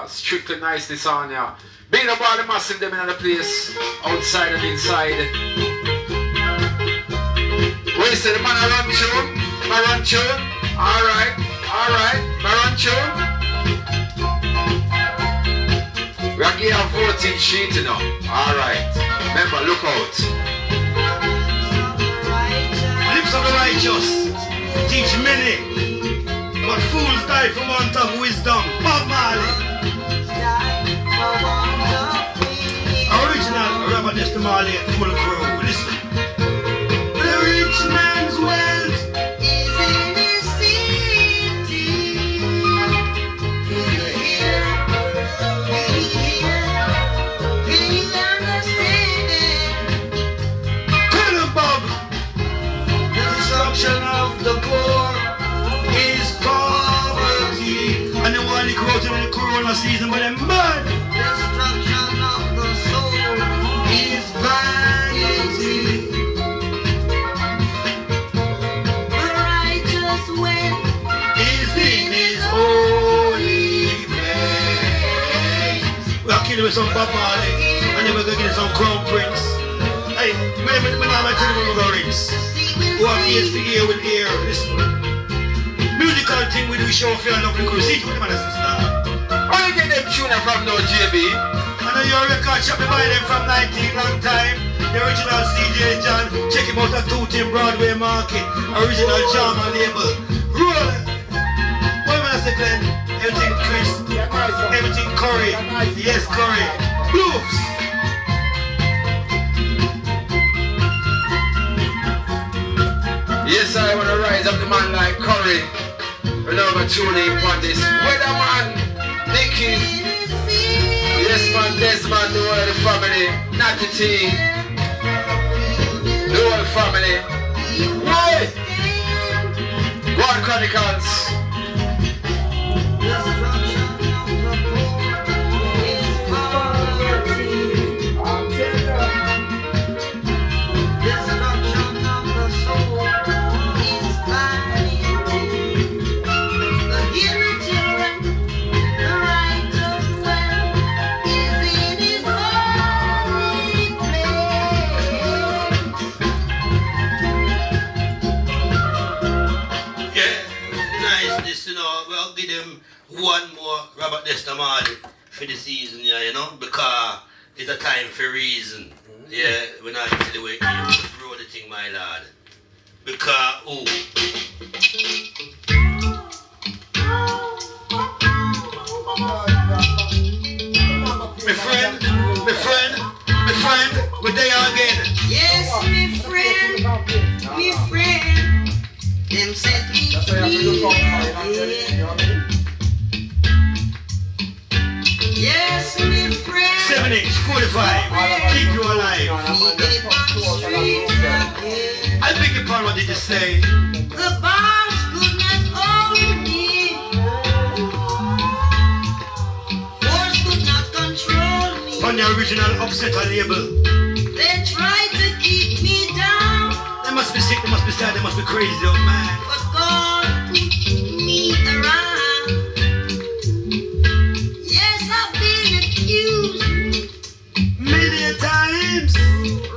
Strictly nice this on ya. Big up all the massive them in the place, outside and inside. Wait, say the man I run tune? My run tune? Alright, my run tune. We are getting a voting sheet, you know. Alright. Remember, look out. Lips of the righteous teach many, but fools die for want of wisdom. Bob Marley. Original Robert Nesta Marley full crew. Listen. The rich man's wealth is in his city. Do you hear? Do you understand? Tell him, Bob. The destruction of the poor is poverty. And the one he quoted in the Corona season, but they're mad. Destruction of the soul is vanity. The righteous way is in his holy place. We are killing with some Bob Marley, and then we're going to get some Crown Prince. Hey, we're not going to tell you about rings. Who have ears to ear with ear. Listen. Musical thing we do show for your lovely crew. See, you the man is Where you get them tuner from now, JB? I know your record shop, you buy them from 19 long time. The original CJ John, check him out at 2 Broadway Market. Original Jama label. Roll it. What am I say, Glenn? Everything Chris. Everything Curry. Yes, Curry. Blues. Yes, I want to rise up the man like Curry. We love a tuning on this. Weatherman, Nicky. Yes, man, Desmond, the whole family. Natty T. The whole family. Why? Go on, Chronicles. One more Robert Nesta Marley for the season, yeah, you know, because it's a time for reason. Yeah, we're not into the way you roll the thing, my lord. Because, oh. My friend, we're there again. Yes, my friend, them set me free again. Yes, my friend. 7-inch, 45. Keep you alive. I beg your pardon, what did you say? The boss could not hold me. Force could not control me. On the original Upsetter label. They tried to keep me down. They must be sick, they must be sad, they must be crazy, oh man. But God put me around. Many times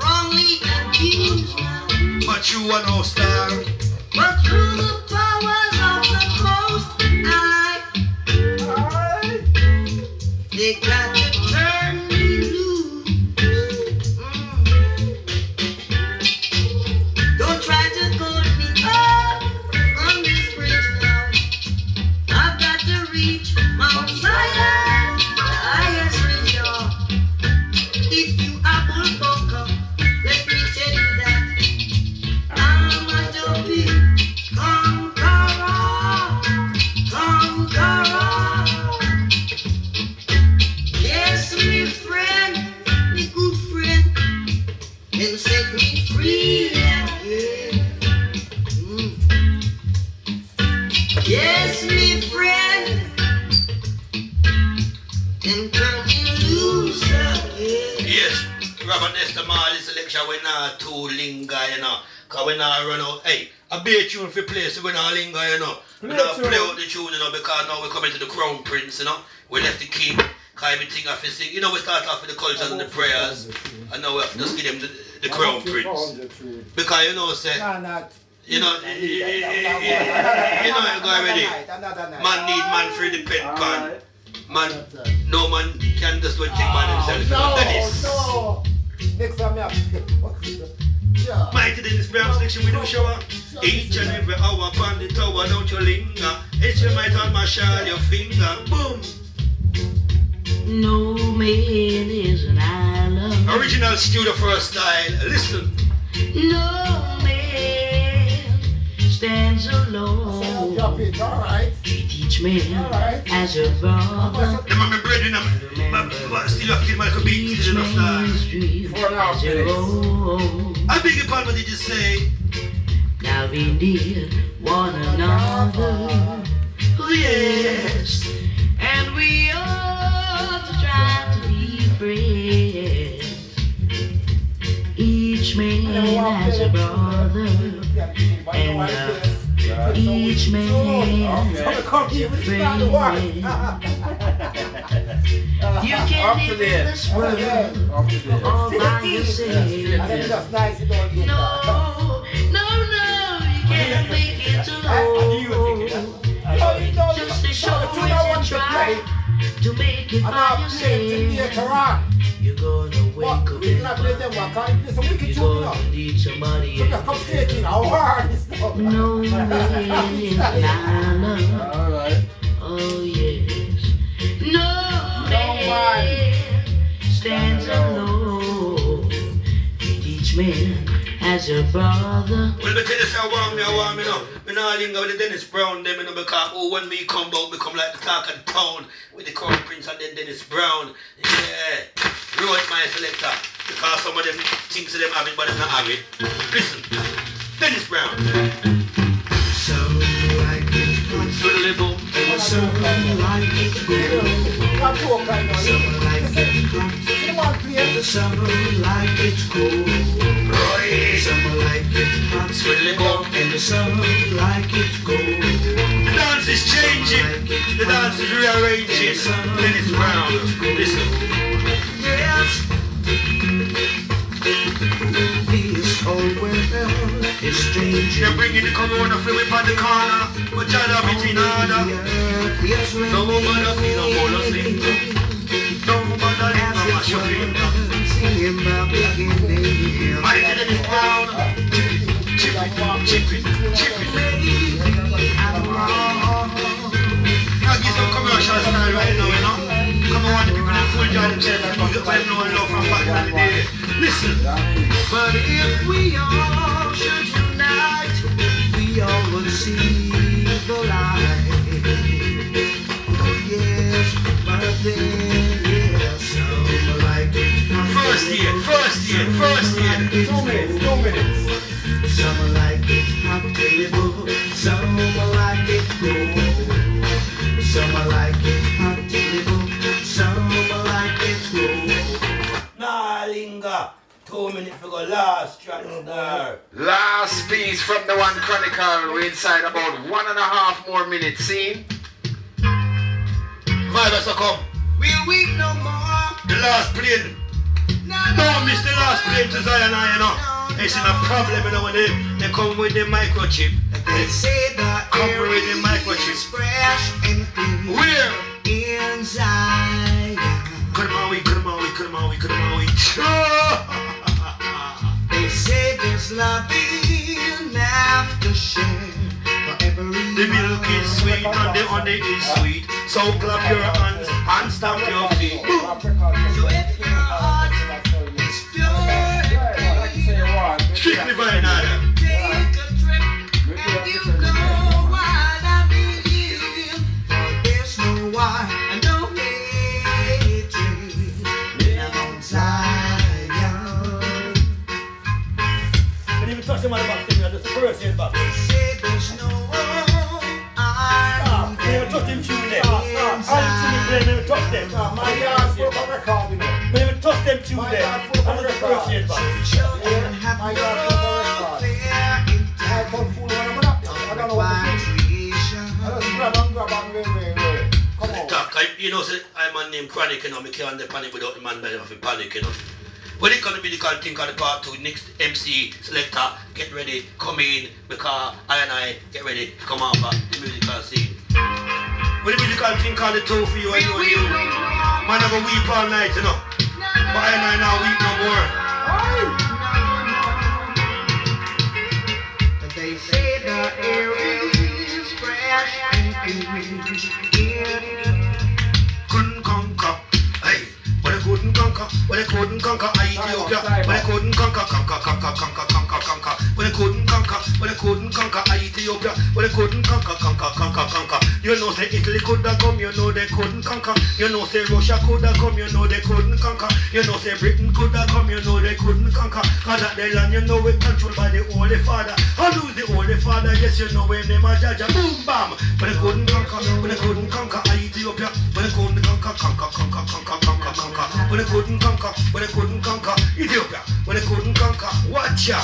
wrongly abused, but you are no star. But through the powers of the Most High, they got to turn me loose. Don't try to hold me up on this bridge now. I've got to reach Mount Zion, the highest ridge, y'all. If you are bullbucker, let me tell you that I'm a dopey conqueror. Yes, me friend, me good friend, and set me free again. Yes, me friend, and turn me loose again. Yes, Robert Nesta Marley selection, we not too linger, you know. Because we not run out. Hey, a beat tune for play, so we not linger, you know. We not play out the tune, you know, because now we're coming to the Crown Prince, you know. We left the king, cause everything I feel sing. You know, we start off with the cultures and the prayers, and now we have to just give them the crown prince. Because you know, say, you know, you go already. Man need man for the pen pan. Man, no man can just do a thing by himself. Dennis. No. Next time I have Mighty Dennis Brown selection we do shower. Each and every hour upon the tower, don't you linger. It's your might on my shall your finger. Boom. No man is an island. Original studio first style. Listen. No man stands alone. drop it, alright. Each man Alright. has a brother. The my brethren, still have to get my beat. Each man's dream 4.5 has a minutes. role. I beg your pardon, what did you say? Now we need one another. Oh, yes. And we ought to try to be friends. Each man has a brother. And each man has a friend. You can live in this world all by yourself. No, you can't make it alone. Just as sure as you try to make it by yourself, you're gonna wake up in the morning. You're gonna need somebody else. No man is an island. Oh yes. No man stands alone. Each man has a brother. Well, me tell you, say I want me now. Me not linger with the Dennis Brown, them, you know, because when me come out, me come like the talk of the town with the Crown Prince and then Dennis Brown. Yeah, wrote my selector because some of them thinks them have it, but them not have it. Listen, Dennis Brown. Some like it hot, Swiddly boom. some like it cold. Some like it hot, some like it cold. Right. Some like it hot, Swiddly boom. and some like it cold. The dance is changing. The dance is rearranging. Dennis Brown. Listen. Yes, this old world is strange. They're bringing the corona flip on the corner, but y'all have it in order. Yes, No woman of feel no more of thing. No woman of feel no mash your finger. Mighty Dennis Brown. Chip it. Now give some commercial style right now, you know. Come on, the people that full joy themselves and you get no love from back in the day. Listen. But if we all should unite, we all will see the light. Oh yes, but then, yes, some like it hot. First year. 2 minutes. Some like it hot, terrible. Some like it cold. Some like it hot, terrible. Some like it cold. Nah, linger. 2 minutes for go last track star. Last piece from the one Chronicle. We're inside about 1.5 more minutes. See? Vibes will come. We'll weep no more. The last plane. Don't miss the last plane to Zion, you know. It's a problem, you know, when they come with the microchip. They say the Come air with the microchip. is fresh and clean Where? in Zion. Come on, we. They say there's loving after share for every The milk is sweet and the honey is sweet. So clap your hands and stamp your feet. So if your heart is pure, Strictly vinyl. take a trip and you know what I mean. For there's no war and no hatred in Mount Zion. But even touch them on the back thing, that's the first year back. They say there's no army Never touch them tune there. in Zion. Never touch them. My yard full of record, you know. Never touch them tune there. That's the first year back. Children have My no yard full of record. fear in I come full of I don't know what to do. creation. I just grab and wait. Come on. Talk, you know, say, I'm a name Chronic, you know, I can't panic without the man, but I have to panic, you know. When it gonna be the kind of thing of the part 2, next MC, selector, get ready, come in, because I get ready to come out of the musical scene. When the musical thing called the 2 for you and you, man, I go weep all night, you know. But I now weep no more. They say the air is fresh and clear. Couldn't conquer, hey. But I couldn't conquer, but I couldn't conquer Ethiopia. But I couldn't conquer. But I couldn't conquer, but I couldn't conquer Ethiopia. But I couldn't conquer. You know, say Italy could have come, you know they couldn't conquer. You know, say Russia could have come, you know they couldn't conquer. You know, say Britain could have come, you know they couldn't conquer. Cause that the land, you know, it controlled by the Holy Father. And who's the Holy Father? Yes, you know him, name a Jaja. Boom, bam. But I couldn't conquer, but I couldn't conquer Ethiopia. But I couldn't conquer. But I couldn't conquer Ethiopia. But I couldn't conquer. Watch ya.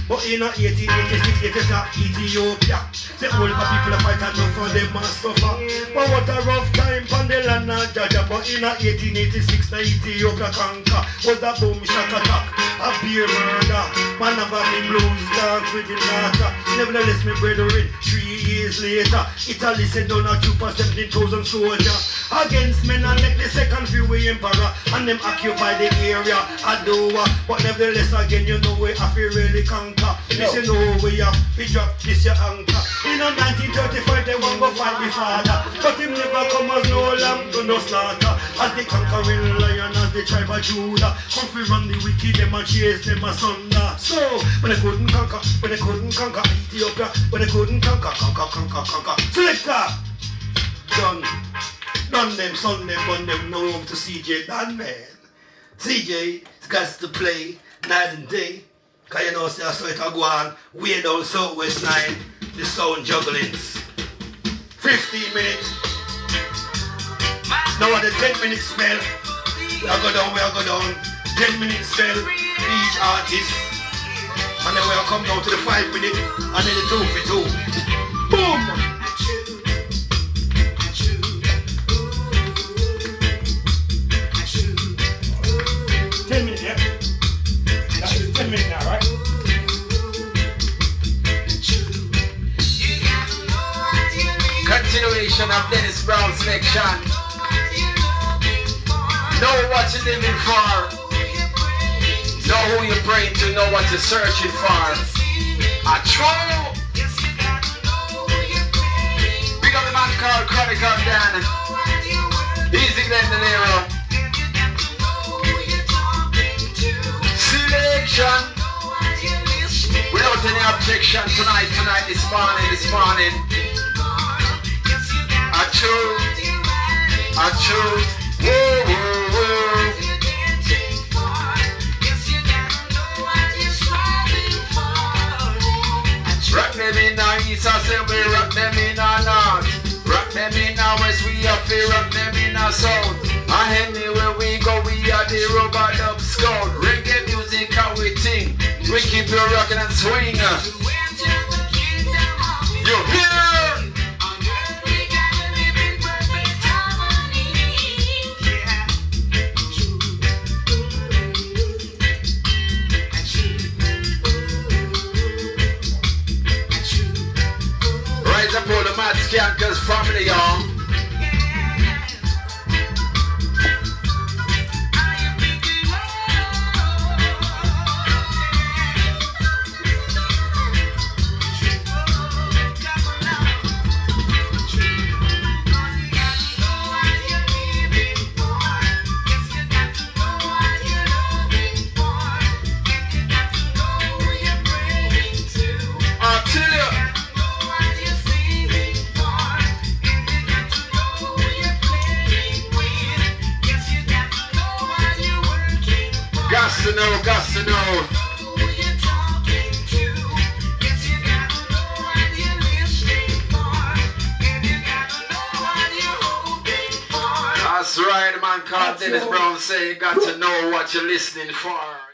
But in 1886, it is Ethiopia. The older people fight and no for them must suffer. But what a rough time on the land of Jaja. But in 1886, the Ethiopia conquer. Was a boom shot attack, a beer murder. Man of the blues dance with the daughter. Nevertheless, my brethren, 3 years later, Italy sent down a troop of 17,000 soldiers against men and let the second few emperor. And them occupy the area, Adowa. But nevertheless, again, you know we have to really conquer. This you know we have to drop this your anchor. In 1935 they want to fight the father, but him never come as no lamb to no slaughter. As the conquering lion, as the tribe of Judah, come fi run the wicked, them and chase them asunder. So, when they couldn't conquer Ethiopia, when they couldn't conquer. Selector! Done them, son them, run them, no over to CJ, done man. CJ has to play night and day. Cause you know, so it go on way down Southwest 9, the sound jugglings. 15 minutes. Now at the 10-minute spell, we go down. 10-minute spell, each artist. And then we'll come down to the 5-minute, and then the 2 for 2. Boom! Continuation of Dennis Brown's selection. Know what you're living for. Know who you're praying to. Know what you're searching for. A true. Big up the man called Chronicles Dan. Easy Glenn De Niro. Selection. Without any objection tonight, this morning. Achoo, whoa. Rock them in the east, I say we rock them in the north. Rock them in the west, we have to rock them in the south. And anywhere we go, we are the rubber dub scout. Reggae music, how we think. We keep you rocking and swing. You hear? Rise up all the mad skankers family, y'all. Got to know. That's right, man called Dennis Brown say you got to know what you're listening for.